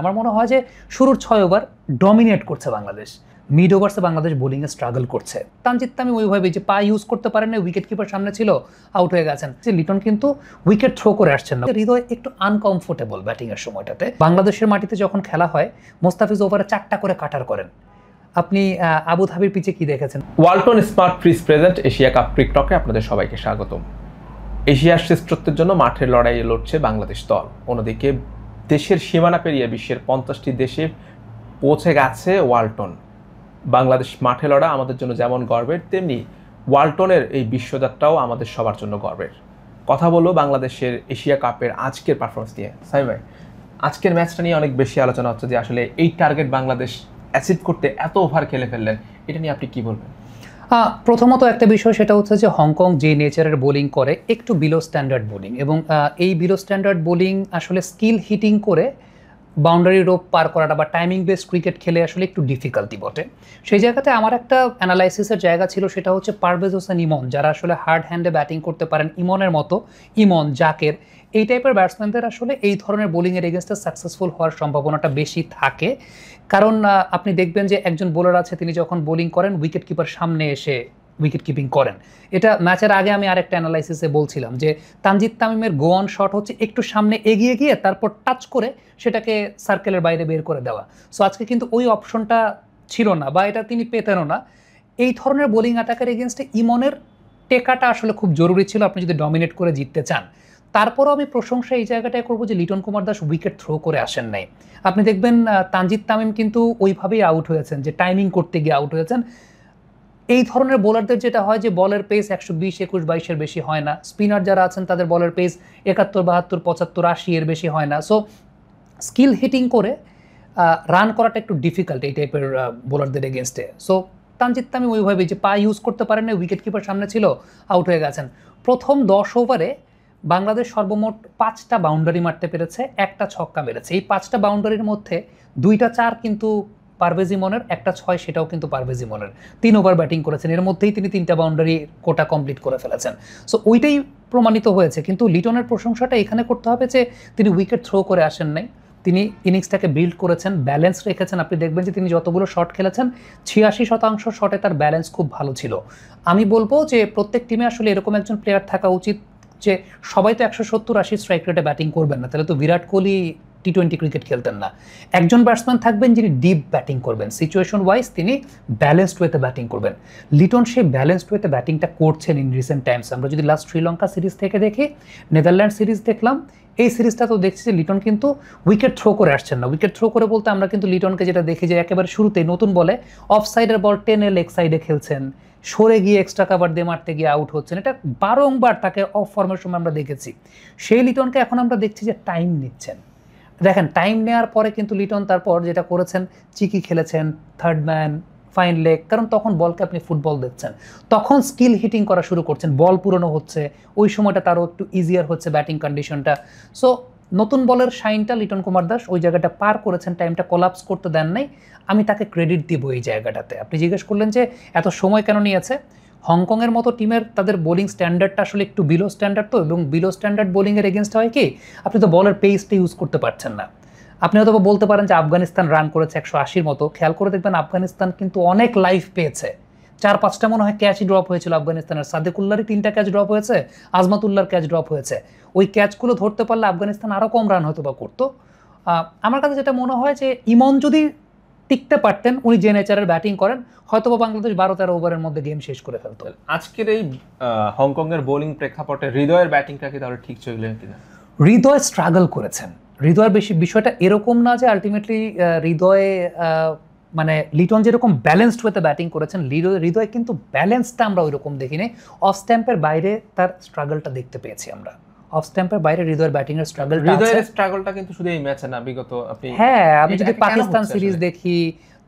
আমার মনে হয় যে শুরুর ৬ ওভার ডমিনেট করছে বাংলাদেশ। মিড ওভার্সে বাংলাদেশ বোলিংয়ে স্ট্রাগল করছে। তানজিদ তামিম ওইভাবে যে পা ইউজ করতে পারেন না, উইকেট কিপার সামনে ছিল, আউট হয়ে গেছেন। যে লিটন কিন্তু উইকেট থ্রো করে আসছেন না। হৃদয় একটু আনকমফোর্টেবল ব্যাটিংয়ের সময়টাতে। বাংলাদেশের মাটিতে যখন খেলা হয়, মোস্তাফিজ ওভারে 4টা করে কাটার করেন। আপনি আবুধাবির পিচে কি দেখেছেন? Walton smart fridge present Asia cup ক্রিকটকে আপনাদের সবাইকে স্বাগতম। এশিয়ার শ্রেষ্ঠত্বের জন্য মাঠের লড়াইয়ে লড়ছে বাংলাদেশ দল। অন্যদিকে দেশের সীমানা পেরিয়ে বিশ্বের 50টি দেশে পৌঁছে গেছে ওয়ালটন। বাংলাদেশ মাঠে লড়া আমাদের জন্য যেমন গর্বের, তেমনি ওয়ালটনের এই বিশ্বযাত্রাও আমাদের সবার জন্য গর্বের। কথা বলবো বাংলাদেশের এশিয়া কাপের আজকের পারফরমেন্স নিয়ে। সাইম ভাই, আজকের ম্যাচটা নিয়ে অনেক বেশি আলোচনা হচ্ছে যে আসলে এই টার্গেট বাংলাদেশ অ্যাচিভ করতে এত ওভার খেলে ফেললেন, এটা নিয়ে আপনি কি বলবেন? প্রথমত একটা বিষয়, সেটা হচ্ছে যে হংকং যে নেচারের বোলিং করে একটু বিলো স্ট্যান্ডার্ড বোলিং, এবং এই বিলো স্ট্যান্ডার্ড বোলিং আসলে স্কিল হিটিং করে বাউন্ডারি রোপ পার করাটা বা টাইমিং বেসড ক্রিকেট খেলে আসলে একটু ডিফিকাল্টি বটে। সেই জায়গাতে আমার একটা অ্যানালাইসিসের জায়গা ছিল, সেটা হচ্ছে পারভেজ হোসেন ইমন, যারা আসলে হার্ড হ্যান্ডে ব্যাটিং করতে পারেন, ইমনের মতো, ইমন, জাকের, এই টাইপের ব্যাটসম্যানদের আসলে এই ধরনের বোলিংয়ের এগেনস্টে সাকসেসফুল হওয়ার সম্ভাবনাটা বেশি থাকে। কারণ আপনি দেখবেন যে একজন বোলার আছে, তিনি যখন বোলিং করেন উইকেট কিপার সামনে এসে উইকেট কিপিং করেন। এটা ম্যাচের আগে আমি আরেকটা অ্যানালাইসিসে বলছিলাম যে তানজিদ তামিমের গো অন শট হচ্ছে একটু সামনে এগিয়ে গিয়ে তারপর টাচ করে সেটাকে সার্কেলের বাইরে বের করে দেওয়া। সো আজকে কিন্তু ওই অপশনটা ছিল না, বা এটা তিনি পেতেনও না। এই ধরনের বোলিং অ্যাটাকের এগেনস্টে ইমনের টেকাটা আসলে খুব জরুরি ছিল আপনি যদি ডমিনেট করে জিততে চান। তারপরও আমি প্রশংসা এই জায়গাটায় করবো যে লিটন কুমার দাস উইকেট থ্রো করে আসেন নাই। আপনি দেখবেন তানজিদ তামিম কিন্তু ওইভাবেই আউট হয়েছেন, যে টাইমিং করতে গিয়ে আউট হয়েছেন। এই ধরনের বোলারদের যেটা হয় যে বলের পেস 120, 21, 22-এর বেশি হয় না। স্পিনার যারা আছেন তাদের বলের পেস 71, 72, 75, 80-এর বেশি হয় না। সো স্কিল হিটিং করে রান করাটা একটু ডিফিকাল্ট এই টাইপের বোলারদের এগেনস্টে। সো তানজিদ তামিম ওইভাবে যে পা ইউজ করতে পারেন না, উইকেট কিপার সামনে ছিল, আউট হয়ে গেছেন। প্রথম 10 ওভারে বাংলাদেশ সর্বমোট 5টা বাউন্ডারি মারতে পেরেছে, একটা ছক্কা মেরেছে। এই 5টা বাউন্ডারির মধ্যে 2টা 4 কিন্তু পারভেজ ইমনের, একটা 6 সেটাও কিন্তু পারভেজ ইমনের। 3 ওভার ব্যাটিং করেছেন, এর মধ্যেই তিনি 3টা বাউন্ডারি কোটা কমপ্লিট করে ফেলেছেন। সো ওইটাই প্রমাণিত হয়েছে। কিন্তু লিটনের প্রশংসাটা এখানে করতে হবে যে তিনি উইকেট থ্রো করে আসেন নাই, তিনি ইনিংসটাকে বিল্ড করেছেন, ব্যালেন্স রেখেছেন। আপনি দেখবেন যে তিনি যতগুলো শট খেলেছেন 86% শটে তার ব্যালেন্স খুব ভালো ছিল। আমি বলবো যে প্রত্যেক টিমে আসলে এরকম একজন প্লেয়ার থাকা উচিত, যে সবাই তো 170-80 স্ট্রাইক রেটে ব্যাটিং করবেন না, তাহলে তো বিরাট কোহলি টি-20 ক্রিকেট খেলতেন না। একজন ব্যাটসম্যান থাকবেন যিনি ডিপ ব্যাটিং করবেন, সিচুয়েশন ওয়াইজ তিনি ব্যালেন্সড ওয়েতে ব্যাটিং করবেন। লিটন সেই ব্যালেন্সড ওয়েতে ব্যাটিংটা করছেন ইন রিসেন্ট টাইমস। আমরা যদি লাস্ট শ্রীলঙ্কা সিরিজ থেকে দেখি, নেদারল্যান্ড সিরিজ দেখলাম, এই সিরিজটা তো দেখছি যে লিটন কিন্তু উইকেট থ্রো করে আসছেন না। উইকেট থ্রো করে বলতে আমরা কিন্তু লিটনকে যেটা দেখি যে একেবারে শুরুতে নতুন বলে অফ সাইডের বল টেনে লেগ সাইডে খেলছেন, সরে গিয়ে এক্সট্রা কাভার দিয়ে মারতে গিয়ে আউট হচ্ছেন। এটা বারংবার তাকে অফ ফর্মের সময় আমরা দেখেছি। সেই লিটনকে এখন আমরা দেখছি যে টাইম নিচ্ছেন। দেখেন, টাইম নেওয়ার পরে কিন্তু লিটন তারপর যেটা করেছেন, চিকি খেলেছেন, থার্ড ম্যান, ফাইন লেগ, কারণ তখন বলকে আপনি ফুটবল দেখছেন, তখন স্কিল হিটিং করা শুরু করছেন, বল পুরনো হচ্ছে, ওই সময়টা তারও একটু ইজিয়ার হচ্ছে ব্যাটিং কন্ডিশনটা। সো নতুন বলের শাইনটা লিটন কুমার দাস ওই জায়গাটা পার করেছেন, টাইমটা কোলাপস করতে দেন নাই। আমি তাকে ক্রেডিট দিব এই জায়গাটাতে। আপনি জিজ্ঞেস করলেন যে এত সময় কেন নিয়েছে, হংকংয়ের মতো টিমের তাদের বোলিং স্ট্যান্ডার্ডটা আসলে একটু বিলো স্ট্যান্ডার্ড, তো এবং বিলো স্ট্যান্ডার্ড বোলিংয়ের এগেনস্ট হয় কি, আপনি তো বলের পেসটা ইউজ করতে পারছেন না। আপনি হয়তো বলতে পারেন যে আফগানিস্তান রান করেছে 180-র মতো, খেয়াল করে দেখবেন আফগানিস্তান কিন্তু অনেক লাইফ পেয়েছে। 4-5টা মনে হয় ক্যাচই ড্রপ হয়েছিল আফগানিস্তানের। সাদেকুল্লারই 3টা ক্যাচ ড্রপ হয়েছে, আজমাতুল্লাহর ক্যাচ ড্রপ হয়েছে। ওই ক্যাচগুলো ধরতে পারলে আফগানিস্তান আরও কম রান হয়তো বা করতো। আমার কাছে যেটা মনে হয় যে ইমন যদি টিকতে পারতেন, উনি যে নেচারের ব্যাটিং করেন, হয়তো বা বাংলাদেশ 12-13 ওভারের মধ্যে গেম শেষ করে ফেলতো। আজকের এই হংকংয়ের বোলিং প্রেক্ষাপটে হৃদয়ের ব্যাটিংটা কি তাহলে ঠিক চললেন কিনা? হৃদয় স্ট্রাগল করেছেন। হৃদয়ের বেশি বিষয়টা এরকম না যে আলটিমেটলি হৃদয়ে মানে লিটন যেরকম ব্যালেন্সড ওয়েতে ব্যাটিং করেছেন, হৃদয় কিন্তু ব্যালেন্সটা আমরা ওই রকম দেখিনি। অফ স্ট্যাম্পের বাইরে তার স্ট্রাগলটা দেখতে পেয়েছি আমরা। অফ স্ট্যাম্পের বাইরে হৃদয়ের ব্যাটিং এর স্ট্রাগলটা কিন্তু শুধু এই ম্যাচে না, বিগত আপনি আমি যদি পাকিস্তান সিরিজ দেখি,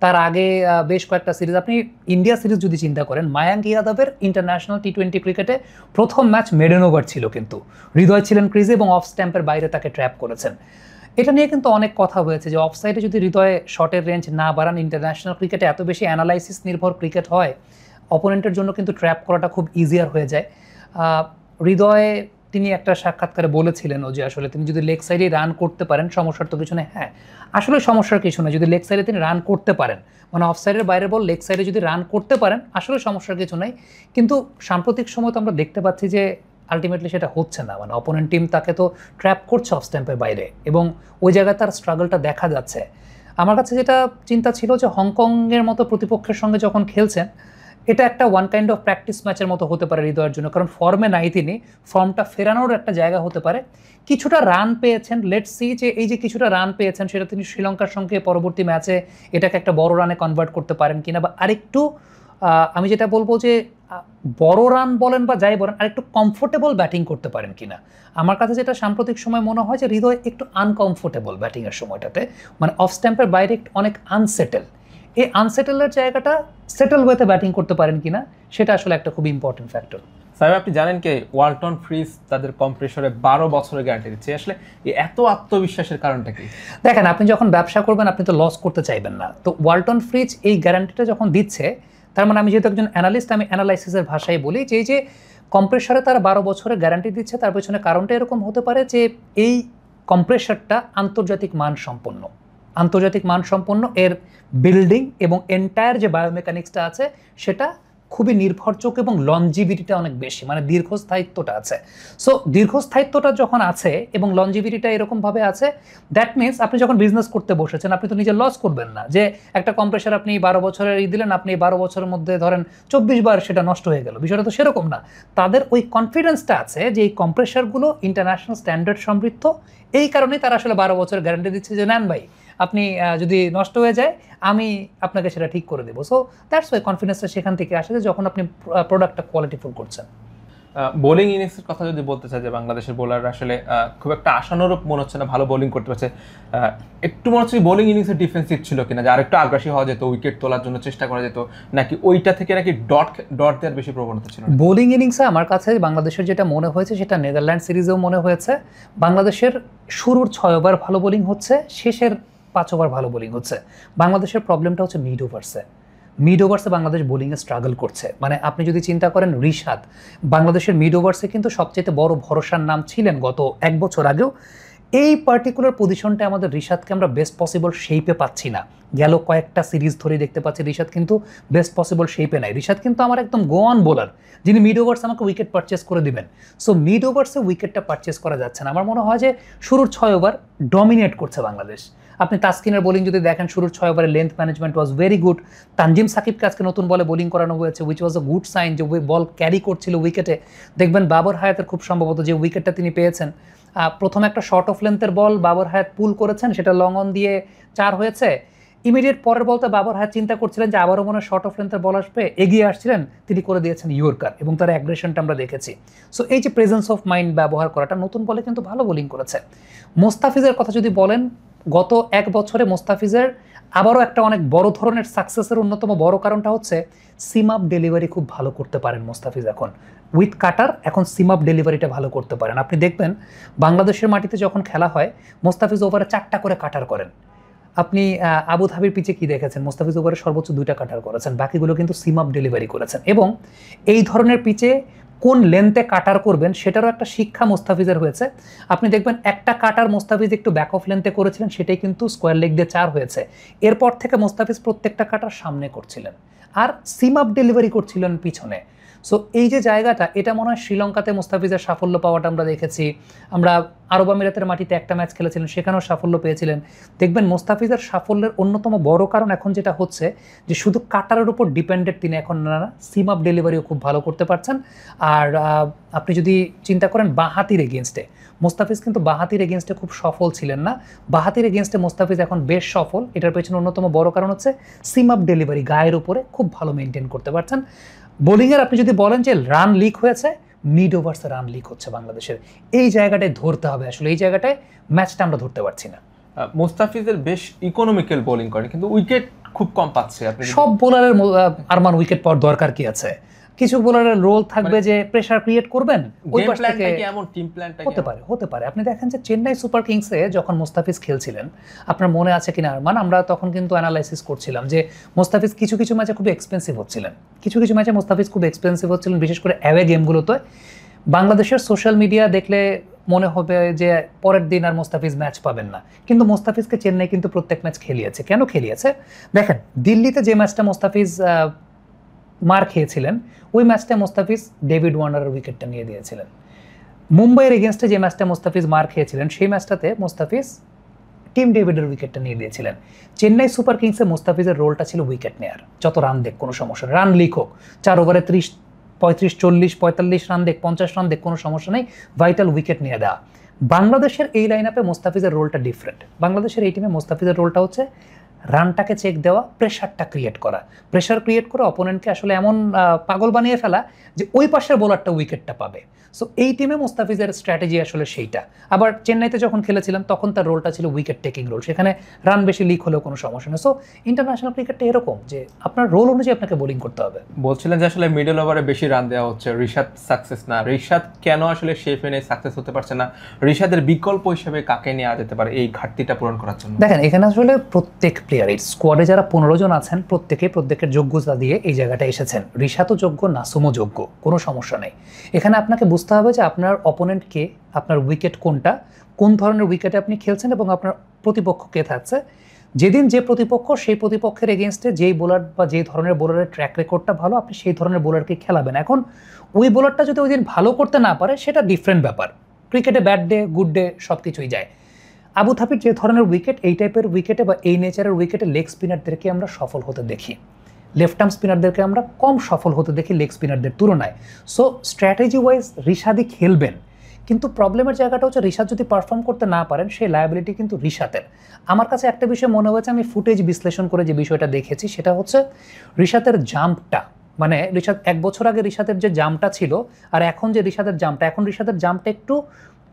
তার আগে বেশ কয়েকটা সিরিজ, আপনি ইন্ডিয়া সিরিজ যদি চিন্তা করেন, মায়াঙ্ক ইয়াদবের ইন্টারন্যাশনাল টি-20 ক্রিকেটে প্রথম ম্যাচ মেডেন ওভার ছিল, কিন্তু হৃদয় ছিলেন ক্রিজে এবং অফ স্ট্যাম্পের বাইরে তাকে ট্র্যাপ করেছেন। এটা নিয়ে কিন্তু অনেক কথা হয়েছে যে অফ সাইডে যদি হৃদয় শটের রেঞ্জ না বাড়ান, ইন্টারন্যাশনাল ক্রিকেটে এত বেশি অ্যানালাইসিস নির্ভর ক্রিকেট হয়, অপোনেন্টের জন্য কিন্তু ট্র্যাপ করাটা খুব ইজিয়ার হয়ে যায়। হৃদয় তিনি একটা সাক্ষাৎকারে বলেছিলেন যে আসলে তিনি যদি লেগ সাইডে রান করতে পারেন সমস্যার তো কিছু নেই। হ্যাঁ, আসলে সমস্যার কিছু নেই, যদি লেগ সাইডে তিনি রান করতে পারেন, মানে অফ সাইডের বাইরে বল লেগ সাইডে যদি রান করতে পারেন আসলে সমস্যার কিছু নেই। কিন্তু সাম্প্রতিক সময় তো আমরা দেখতে পাচ্ছি যে আলটিমেটলি সেটা হচ্ছে না, মানে অপোনেন্ট টিম তাকে তো ট্র্যাপ করছে অফ স্ট্যাম্পের বাইরে এবং ওই জায়গায় তার স্ট্রাগলটা দেখা যাচ্ছে। আমার কাছে যেটা চিন্তা ছিল যে হংকংয়ের মতো প্রতিপক্ষের সঙ্গে যখন খেলছেন এটা একটা ওয়ান কাইন্ড অফ প্র্যাকটিস ম্যাচের মতো হতে পারে হৃদয়ের জন্য, কারণ ফর্মে নাই তিনি, ফর্মটা ফেরানোর একটা জায়গা হতে পারে। কিছুটা রান পেয়েছেন, লেটস সি যে এই যে কিছুটা রান পেয়েছেন সেটা তিনি শ্রীলঙ্কার সঙ্গে পরবর্তী ম্যাচে এটাকে একটা বড় রানে কনভার্ট করতে পারেন কিনা, বা আরেকটু আমি যেটা বলবো যে বড় রান বলেন বা যাই বলেন আরেকটু কমফোর্টেবল ব্যাটিং করতে পারেন কিনা। আমার কাছে যেটা সাম্প্রতিক সময় মনে হয় যে হৃদয় একটু আনকমফোর্টেবল ব্যাটিংয়ের সময়টাতে, মানে অফ স্ট্যাম্পের বাইরে অনেক আনসেটেল। এই আনসেটেলের জায়গাটা সেটেল ওয়েতে ব্যাটিং করতে পারেন কিনা সেটা আসলে একটা খুব ইম্পর্টেন্ট ফ্যাক্টর। সাহেব, আপনি জানেন কি ওয়ালটন ফ্রিজ তাদের কম্প্রেসরে 12 বছরের গ্যারান্টি দিচ্ছে, আসলে এত আত্মবিশ্বাসের কারণটা কি? দেখেন, আপনি যখন ব্যবসা করবেন আপনি তো লস করতে চাইবেন না, তো ওয়ালটন ফ্রিজ এই গ্যারান্টিটা যখন দিচ্ছে তার মানে আমি যেহেতু একজন অ্যানালিস্ট আমি অ্যানালাইসিসের ভাষায় বলি যে এই যে কম্প্রেসরে তারা 12 বছরের গ্যারান্টি দিচ্ছে তার পেছনে কারণটা এরকম হতে পারে যে এই কম্প্রেসরটা আন্তর্জাতিক মানসম্পন্ন এর বিল্ডিং এবং এন্টায়ার যে বায়োমেকানিক্সটা আছে সেটা খুবই নির্ভরযোগ্য এবং লনজিভিটিটা অনেক বেশি, মানে দীর্ঘস্থায়িত্বটা আছে। সো দীর্ঘস্থায়িত্বটা যখন আছে এবং লনজিভিটিটা এরকমভাবে আছে, দ্যাট মিনস আপনি যখন বিজনেস করতে বসেছেন আপনি তো নিজে লস করবেন না, যে একটা কম্প্রেসার আপনি 12 বছরের দিলেন, আপনি 12 বছরের মধ্যে ধরেন 24 বার সেটা নষ্ট হয়ে গেল, বিষয়টা তো সেরকম না। তাদের ওই কনফিডেন্সটা আছে যে এই কম্প্রেসারগুলো ইন্টারন্যাশনাল স্ট্যান্ডার্ড সমৃদ্ধ, এই কারণেই তারা আসলে 12 বছরের গ্যারান্টি দিচ্ছে যে নেন ভাই, আপনি যদি নষ্ট হয়ে যায় আমি আপনাকে সেটা ঠিক করে দেবো। সো দ্যাটস ওয়াই কনফিডেন্সটা সেখান থেকে আসে যে যখন আপনি প্রোডাক্টটা কোয়ালিটিফুল করছেন। বোলিং ইনিংসের কথা যদি বলতে চাই যে বাংলাদেশের বোলাররা আসলে খুব একটা আশানুরূপ মনে হচ্ছে না, ভালো বোলিং করতে পারছে। একটু মনে হচ্ছে বোলিং ইনিংসের ডিফেন্সিভ ছিল কিনা, যে আরেকটু আগ্রাসী হওয়া যেত, উইকেট তোলার জন্য চেষ্টা করা যেত, নাকি ওইটা থেকে নাকি ডট দেওয়ার বেশি প্রবণতা ছিল? বোলিং ইনিংসে আমার কাছে বাংলাদেশের যেটা মনে হয়েছে সেটা নেদারল্যান্ড সিরিজেও মনে হয়েছে, বাংলাদেশের শুরুর 6 ওভার ভালো বোলিং হচ্ছে, শেষের 5 ওভার ভালো বোলিং হচ্ছে। বাংলাদেশের প্রবলেমটা হচ্ছে মিড ওভার্সে বাংলাদেশ বোলিংয়ে স্ট্রাগল করছে। মানে আপনি যদি চিন্তা করেন রিশাদ বাংলাদেশের মিড ওভার্সে কিন্তু সবচেয়ে বড় ভরসার নাম ছিলেন গত 1 বছর আগেও। এই পার্টিকুলার পজিশনটা আমাদের রিশাদকে আমরা বেস্ট পসিবল শেপে পাচ্ছি না, গেল কয়েকটা সিরিজ ধরে দেখতে পাচ্ছি রিশাদ কিন্তু বেস্ট পসিবল শেপে নাই। রিশাদ কিন্তু আমার একদম গোয়ান বোলার যিনি মিড ওভার্স আমাকে উইকেট পারচেস করে দিবেন। সো মিড ওভার্সে উইকেটটা পারচেস করা যাচ্ছে না। আমার মনে হয় যে শুরুর 6 ওভার ডমিনেট করছে বাংলাদেশ। আপনি তাসকিনের বোলিং যদি দেখেন শুরুর 6 ওভারে length management was very good. Tanzim সাকিবকে আজকে নতুন বলে বোলিং করানো হয়েছে, which was a good sign যে বল ক্যারি করছিল উইকেটে। দেখবেন বাবর হায়াতের খুব সম্ভবত যে উইকেটটা তিনি পেয়েছেন, প্রথম একটা শর্ট অফ লেন্থের বল বাবর হায়াত পুল করেছেন, সেটা লং অন দিয়ে 4 হয়েছে। ইমিডিয়েট পরের বলতে বাবর হায়াত চিন্তা করছিলেন যে আবারও মনে শর্ট অফ লেন্থের বল আসবে, এগিয়ে আসছিলেন, তিনি করে দিয়েছেন ইয়র্কার এবং তার অ্যাগ্রেশনটা আমরা দেখেছি। সো এই যে প্রেজেন্স অফ মাইন্ড ব্যবহার করাটা, নতুন বলে কিন্তু ভালো বোলিং করেছে। মোস্তাফিজের কথা যদি বলেন, গত 1 বছরে মোস্তাফিজের আবারও একটা অনেক বড় ধরনের সাকসেসের অন্যতম বড় কারণটা হচ্ছে সিম আপ ডেলিভারি খুব ভালো করতে পারেন মোস্তাফিজ এখন উইথ কাটার, এখন সিম আপ ডেলিভারিটা ভালো করতে পারেন। আপনি দেখবেন বাংলাদেশের মাটিতে যখন খেলা হয় মোস্তাফিজ ওভারে 4টা করে কাটার করেন। আপনি আবুধাবির পিচে কি দেখেছেন, মোস্তাফিজ ওভারে সর্বোচ্চ 2টা কাটার করেছেন, বাকিগুলো কিন্তু সিম আপ ডেলিভারি করেছেন। এবং এই ধরনের পিচে কোন লেন্থে কাটার করবেন সেটারও একটা শিক্ষা মোস্তাফিজের হয়েছে। আপনি দেখবেন একটা কাটার মোস্তাফিজ একটু ব্যাক অফ লেন্থে করেছিলেন, সেটাই কিন্তু স্কোয়ার লেগ দিয়ে 4 হয়েছে। এরপর থেকে মোস্তাফিজ প্রত্যেকটা কাটার সামনে করছিলেন আর সিম আপ ডেলিভারি করছিলেন পিছনে। সো এই যে জায়গাটা, এটা মনে হয় শ্রীলঙ্কাতে মোস্তাফিজের সাফল্য পাওয়াটা আমরা দেখেছি। আমরা আরব আমিরাতের মাটিতে একটা ম্যাচ খেলেছিলেন, সেখানেও সাফল্য পেয়েছিলেন। দেখবেন মোস্তাফিজের সাফল্যের অন্যতম বড় কারণ এখন যেটা হচ্ছে যে শুধু কাটারের উপর ডিপেন্ডেন্ট তিনি এখন না, সিম আপ ডেলিভারিও খুব ভালো করতে পারছেন। আর আপনি যদি চিন্তা করেন বাঁহাতির এগেনস্টে, মোস্তাফিজ কিন্তু বাঁহাতির এগেনস্টে খুব সফল ছিলেন না, বাঁহাতির এগেনস্টে মোস্তাফিজ এখন বেশ সফল। এটার পেছনে অন্যতম বড় কারণ হচ্ছে সিম আপ ডেলিভারি, গায়ের উপরে খুব ভালো মেনটেন করতে পারছেন। বোলিংয়ের আপনি যদি বলেন যে রান লিক হয়েছে, মিড ওভার্সে রান লিক হচ্ছে বাংলাদেশের, এই জায়গাটায় ধরতে হবে। আসলে এই জায়গাটায় ম্যাচটা আমরা ধরতে পারছি না। মোস্তাফিজের বেশ ইকোনমিক্যাল বোলিং করে কিন্তু উইকেট খুব কম পাচ্ছে। আপনি সব বোলারের আরমান উইকেট পাওয়ার দরকার কি আছে? কিছু বোলারের রোল থাকবে যে প্রেসার ক্রিয়েট করবেন, ওই পাশ থেকে হতে পারে। আপনি দেখেন যে চেন্নাই সুপার কিংসে যখন মোস্তাফিজ খেলছিলেন, আপনার মনে আছে কিনা আরমান, আমরা তখন কিন্তু অ্যানালাইসিস করছিলাম যে মোস্তাফিজ কিছু ম্যাচে খুব এক্সপেন্সিভ হচ্ছিলেন, বিশেষ করে অ্যাওয়ে গেমগুলোতে। বাংলাদেশের সোশ্যাল মিডিয়া দেখলে মনে হবে যে পরের দিন আর মোস্তাফিজ ম্যাচ পাবেন না, কিন্তু মোস্তাফিজকে চেন্নাই কিন্তু প্রত্যেক ম্যাচ খেলিয়েছে। কেন খেলিয়েছে দেখেন, দিল্লিতে যে ম্যাচটা মোস্তাফিজ মার খেয়েছিলেন, ওই ম্যাচটা মোস্তাফিজ ডেভিড ওয়ার্নারের উইকেটটা নিয়ে দিয়েছিলেন। মুম্বাইয়ের এগেনস্টে যে ম্যাচটা মোস্তাফিজ মার খেয়েছিলেন, সেই ম্যাচটাতে মোস্তাফিজ টিম ডেভিডের উইকেটটা নিয়ে দিয়েছিলেন। চেন্নাই সুপার কিংসে মোস্তাফিজের রোলটা ছিল উইকেট নেয়ার, যত রান দেখ কোনো সমস্যা নেই, রান লিক হোক, 4 ওভারে 30, 35, 40, 45 রান দেখ, 50 রান দেখ, কোনো সমস্যা নেই, ভাইটাল উইকেট নিয়ে দেওয়া। বাংলাদেশের এই লাইন আপে মোস্তাফিজের রোলটা ডিফারেন্ট। বাংলাদেশের এই টিমে মোস্তাফিজের রোলটা হচ্ছে রানটাকে চেক দেওয়া, প্রেশারটা ক্রিয়েট করা, প্রেশার ক্রিয়েট করে অপোনেন্টকে আসলে এমন পাগল বানিয়ে ফেলা যে ওই পাশের বোলারটা উইকেটটা পাবে। সো এই টিমে মোস্তাফিজের স্ট্র্যাটেজি আসলে সেইটা। আবার চেন্নাইতে যখন খেলেছিলেন তখন তার রোলটা ছিল উইকেট টেকিং রোল, সেখানে রান বেশি লিক হলেও কোনো সমস্যা নেই। সো ইন্টারন্যাশনাল ক্রিকেটটা এরকম যে আপনার রোল অনুযায়ী আপনাকে বোলিং করতে হবে। বলছিলেন যে আসলে মিডল ওভারে বেশি রান দেওয়া হচ্ছে, রিশাদ সাকসেস না, রিশাদ কেন আসলে শেফেনে সাকসেস হতে পারছে না, রিশাদের বিকল্প হিসেবে কাকে নেওয়া যেতে পারে এই ঘাটতিটা পূরণ করার জন্য? দেখেন, এখানে আসলে প্রত্যেক প্লেয়ার, এই স্কোয়াডে যারা 15 জন আছেন প্রত্যেকের যোগ্যতা দিয়ে এই জায়গাটা এসেছেন। রিশাদও যোগ্য, নাসুমও যোগ্য, কোনো সমস্যা নেই। এখানে আপনাকে বুঝতে হবে যে আপনার অপোনেন্ট কে, আপনার উইকেট কোনটা, কোন ধরনের উইকেটে আপনি খেলছেন এবং আপনার প্রতিপক্ষ কে থাকছে। যেদিন যে প্রতিপক্ষ, সেই প্রতিপক্ষের এগেনস্টে যেই বোলার বা যেই ধরনের বোলারের ট্র্যাক রেকর্ডটা ভালো, আপনি সেই ধরনের বোলারকে খেলাবেন। এখন ওই বোলারটা যদি ওই দিন ভালো করতে না পারে, সেটা ডিফারেন্ট ব্যাপার। ক্রিকেটে ব্যাড ডে, গুড ডে সব কিছুই যায়। আবু থাপির যে ধরনের উইকেট, এই টাইপের উইকেটে বা এই নেচারের উইকেটে লেগ স্পিনারদেরকে আমরা সফল হতে দেখি, লেফট আর্ম স্পিনারদেরকে আমরা কম সফল হতে দেখি লেগ স্পিনারদের তুলনায়। সো স্ট্র্যাটেজি ওয়াইজ রিশাদই খেলবেন, কিন্তু প্রবলেমের জায়গাটা হচ্ছে রিশাদ যদি পারফর্ম করতে না পারেন, সেই লায়াবিলিটি কিন্তু রিশাদের। আমার কাছে একটা বিষয় মনে হয়েছে, আমি ফুটেজ বিশ্লেষণ করে যে বিষয়টা দেখেছি, সেটা হচ্ছে রিশাদের জাম্পটা, মানে রিশাদ 1 বছর আগে রিশাদের যে জাম্পটা ছিল আর এখন যে রিশাদের জাম্পটা, এখন রিশাদের জাম্পটা একটু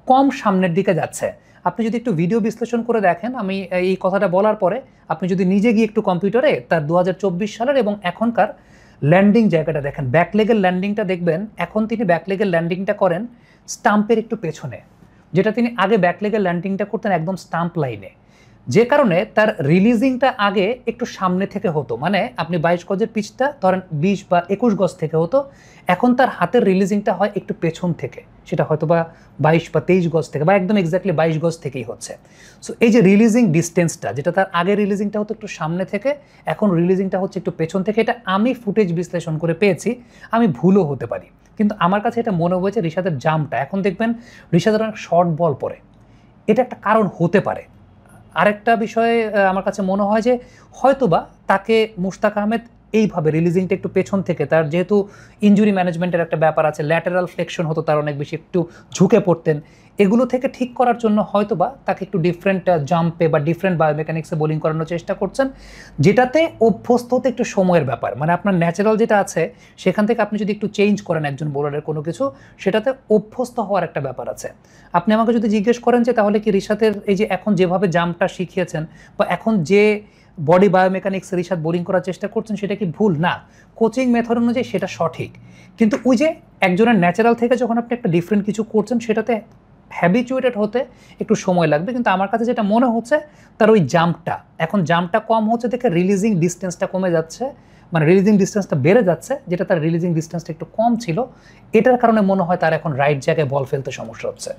কম সামনের দিকে যাচ্ছে। আপনি যদি একটু ভিডিও বিশ্লেষণ করে দেখেন, আমি এই কথাটা বলার পরে আপনি যদি নিজে গিয়ে একটু কম্পিউটারে তার 2024 সালের এবং এখনকার ল্যান্ডিং জায়গাটা দেখেন, ব্যাকলেগের ল্যান্ডিংটা দেখবেন, এখন তিনি ব্যাকলেগের ল্যান্ডিংটা করেন স্টাম্পের একটু পেছনে, যেটা তিনি আগে ব্যাকলেগের ল্যান্ডিংটা করতেন একদম স্টাম্প লাইনে, যে কারণে তার রিলিজিংটা আগে একটু সামনে থেকে হতো। মানে আপনি 22 গজের পিচটা ধরেন 20 বা 21 গজ থেকে হতো, এখন তার হাতের রিলিজিংটা হয় একটু পেছন থেকে, সেটা হয়তো বা 22 বা 23 গজ থেকে, বা একদম এক্স্যাক্টলি 22 গজ থেকেই হচ্ছে। সো এই যে রিলিজিং ডিস্টেন্সটা, যেটা তার আগে রিলিজিংটা হতো একটু সামনে থেকে, এখন রিলিজিংটা হচ্ছে একটু পেছন থেকে, এটা আমি ফুটেজ বিশ্লেষণ করে পেয়েছি, আমি ভুলও হতে পারি, কিন্তু আমার কাছে এটা মনে হয়েছে রিশাদের জাম্পটা, এখন দেখবেন রিশাদের অনেক শর্ট বল পড়ে, এটা একটা কারণ হতে পারে। আরেকটা বিষয়ে আমার কাছে মনে হয় যে হয়তোবা তাকে মুশতাক আহমেদ এইভাবে রিলিজিংটা একটু পেছন থেকে, তার যেহেতু ইনজুরি ম্যানেজমেন্টের একটা ব্যাপার আছে, ল্যাটারাল ফ্লেকশন হতো তার অনেক বেশি, একটু ঝুঁকে পড়তেন, এগুলো থেকে ঠিক করার জন্য হয়তোবা তাকে একটু ডিফারেন্ট জাম্পে বা ডিফারেন্ট বায়োমেকানিক্সে বোলিং করানোর চেষ্টা করছেন, যেটাতে অভ্যস্ত হতে একটু সময়ের ব্যাপার। মানে আপনার ন্যাচারাল যেটা আছে সেখান থেকে আপনি যদি একটু চেঞ্জ করেন একজন বোলারের কোনো কিছু, সেটাতে অভ্যস্ত হওয়ার একটা ব্যাপার আছে। আপনি আমাকে যদি জিজ্ঞেস করেন যে তাহলে কি রিশাদের এই যে এখন যেভাবে জাম্পটা শিখিয়েছেন বা এখন যে বডি বায়োমেকানিক্স রিশাদ বোলিং করার চেষ্টা করছেন, সেটা কি ভুল? না, কোচিং মেথড অনুযায়ী সেটা সঠিক, কিন্তু ওই যে একজনের ন্যাচারাল থেকে যখন আপনি একটা ডিফারেন্ট কিছু করছেন, সেটাতে হ্যাবিচুয়েটেড হতে একটু সময় লাগবে। কিন্তু আমার কাছে যেটা মনে হচ্ছে, তার ওই জাম্পটা, এখন জাম্পটা কম হচ্ছে দেখে রিলিজিং ডিস্টেন্সটা কমে যাচ্ছে, মানে রিলিজিং ডিস্টেন্সটা বেড়ে যাচ্ছে, যেটা তার রিলিজিং ডিস্টেন্সটা একটু কম ছিল, এটার কারণে মনে হয় তার এখন রাইট জায়গায় বল ফেলতে সমস্যা হচ্ছে।